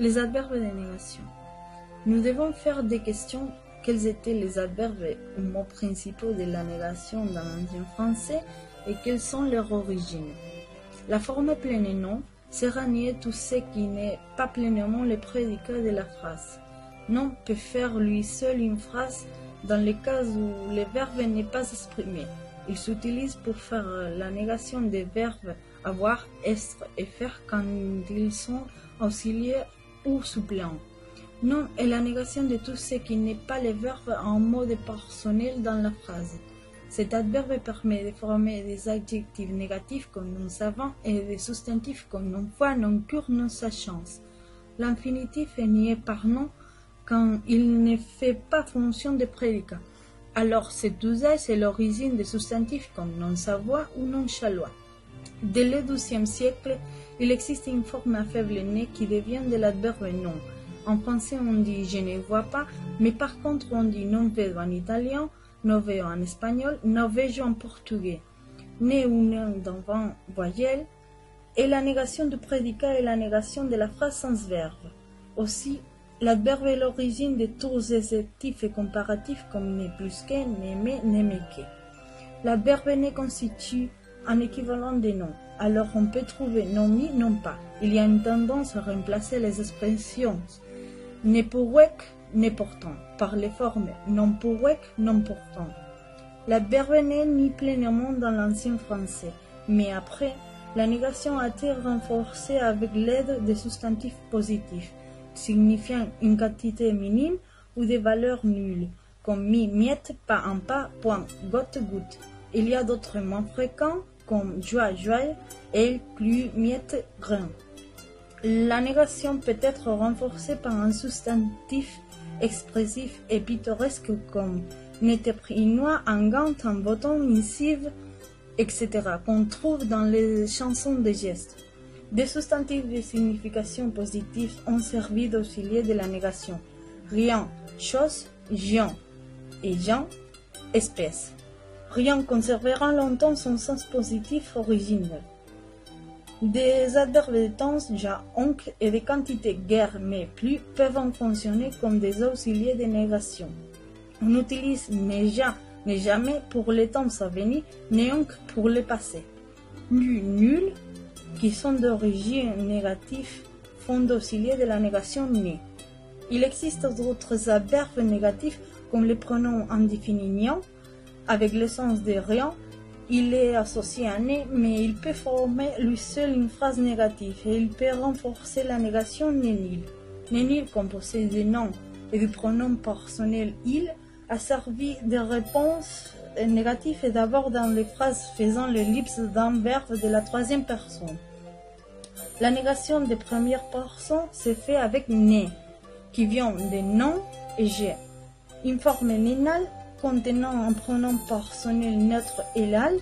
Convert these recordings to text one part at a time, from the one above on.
Les adverbes de négation. Nous devons faire des questions. Quels étaient les adverbes ou mots principaux de la négation dans l'ancien français et quelles sont leurs origines? La forme plein nom sera nier tout ce qui n'est pas pleinement le prédicat de la phrase. Non peut faire lui seul une phrase dans les cas où le verbe n'est pas exprimé. Il s'utilise pour faire la négation des verbes avoir, être et faire quand ils sont auxiliaires ou suppléants. Non est la négation de tout ce qui n'est pas le verbe en mode personnel dans la phrase. Cet adverbe permet de former des adjectifs négatifs comme non savant et des substantifs comme non foi, non cure, non sachance. L'infinitif est nié par non quand il ne fait pas fonction de prédicat. Alors cet usage est l'origine des substantifs comme non savoir ou non chalois. Dès le XIIe siècle, il existe une forme à faible nez qui devient de l'adverbe non. En français, on dit je ne vois pas, mais par contre, on dit non vedo en italien, non veo en espagnol, non vejo en portugais. Né ou non d'avant voyelle, et la négation du prédicat et la négation de la phrase sans verbe. Aussi, l'adverbe est l'origine de tous les adjectifs et comparatifs comme ne plus que, n'aimer, n'aimer que. L'adverbe ne constitue un équivalent de non. Alors on peut trouver non mi, non pas. Il y a une tendance à remplacer les expressions ne pourrait, ne pourtant par les formes non pourrait, non pourtant. L'adverbe n'est ni pleinement dans l'ancien français, mais après, la négation a été renforcée avec l'aide des substantifs positifs, signifiant une quantité minime ou des valeurs nulles, comme mi, miette, pas en pas, point, goutte, goutte. Il y a d'autres mots fréquents, comme joie, joie, et plus, miette, grain. La négation peut être renforcée par un substantif expressif et pittoresque comme n'était pris une noix, un gant, un bâton, une cive, etc. qu'on trouve dans les chansons de gestes. Des substantifs de signification positive ont servi d'auxiliaire de la négation. Rien, chose, géant et gens, espèce. Rien conservera longtemps son sens positif originel. Des adverbes de temps, ja, oncle et des quantités guère, mais plus peuvent fonctionner comme des auxiliaires de négation. On utilise ne ja, ne jamais pour les temps à venir, ne oncle pour le passé. Nu, nul, qui sont d'origine négative, font d'auxiliaire de la négation ne. Il existe d'autres adverbes négatifs comme les pronoms indéfinis, avec le sens de rien. Il est associé à ne, mais il peut former lui seul une phrase négative et il peut renforcer la négation ne-nil. Ne-nil, composé de nom et du pronom personnel il, a servi de réponse négative et d'abord dans les phrases faisant l'ellipse d'un verbe de la troisième personne. La négation de première personne se fait avec ne, qui vient de non et je. Une forme nénale contenant un pronom personnel neutre et l'al,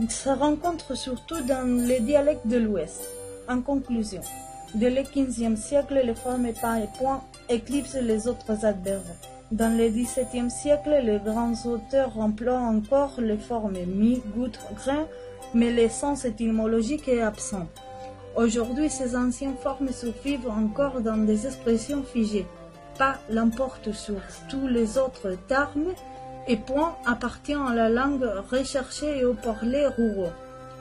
se rencontre surtout dans les dialectes de l'Ouest. En conclusion, dès le XVe siècle, les formes pas et point éclipsent les autres adverbes. Dans le XVIIe siècle, les grands auteurs emploient encore les formes mi, goutte, grain, mais le sens étymologique est absent. Aujourd'hui, ces anciennes formes survivent encore dans des expressions figées. Pas l'emporte sur tous les autres termes et point appartient à la langue recherchée et au parler ruraux.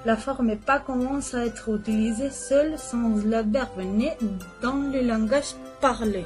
La forme pas commence à être utilisée seule sans l'adverbe né dans le langage parlé.